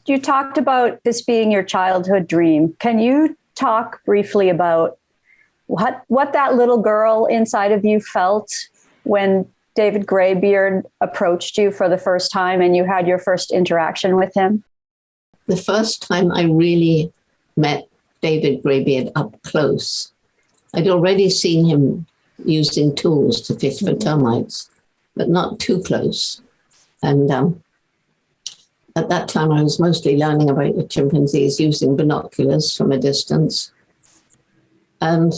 you talked about this being your childhood dream. Can you talk briefly about what that little girl inside of you felt when David Greybeard approached you for the first time and you had your first interaction with him? The first time I really met David Greybeard up close, I'd already seen him using tools to fish for termites, but not too close. And at that time, I was mostly learning about the chimpanzees using binoculars from a distance. And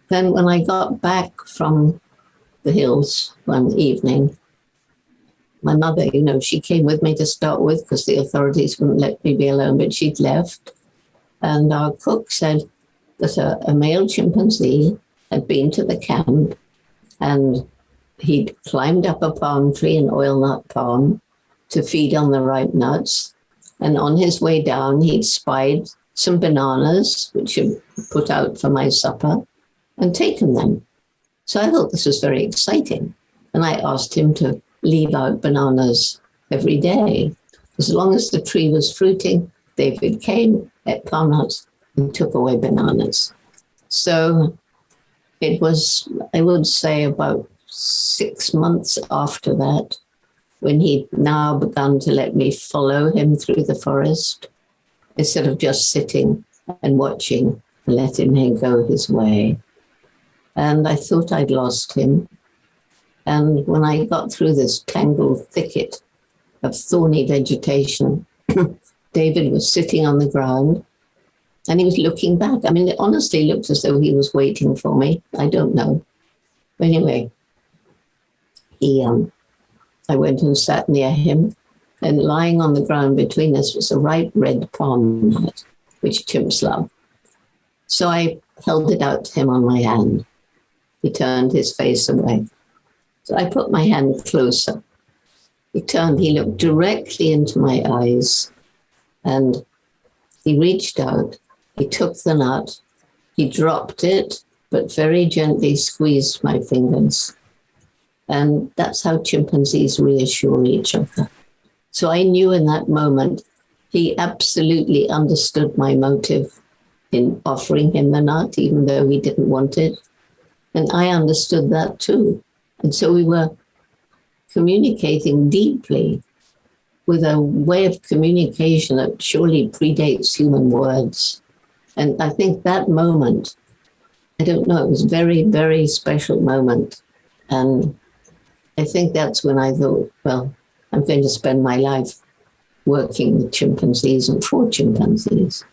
then when I got back from the hills one evening, my mother, she came with me to start with because the authorities wouldn't let me be alone, but she'd left. And our cook said that a male chimpanzee had been to the camp and he'd climbed up a palm tree, an oil nut palm, to feed on the ripe nuts. And on his way down, he'd spied some bananas, which he'd put out for my supper, and taken them. So I thought this was very exciting. And I asked him to leave out bananas every day. As long as the tree was fruiting, David came, ate palm nuts, and took away bananas. So it was, I would say, about 6 months after that, when he'd now begun to let me follow him through the forest, instead of just sitting and watching and letting him go his way. And I thought I'd lost him. And when I got through this tangled thicket of thorny vegetation, David was sitting on the ground and he was looking back. I mean, it honestly looked as though he was waiting for me. I don't know. But anyway, I went and sat near him, and lying on the ground between us was a ripe red palm nut, which chimps love. So I held it out to him on my hand. He turned his face away. So I put my hand closer. He turned, he looked directly into my eyes, and he reached out, he took the nut, he dropped it, but very gently squeezed my fingers. And that's how chimpanzees reassure each other. So I knew in that moment, he absolutely understood my motive in offering him the nut, even though he didn't want it. And I understood that too. And so we were communicating deeply with a way of communication that surely predates human words. And I think that moment, I don't know, it was a very, very special moment. And I think that's when I thought, well, I'm going to spend my life working with chimpanzees and for chimpanzees.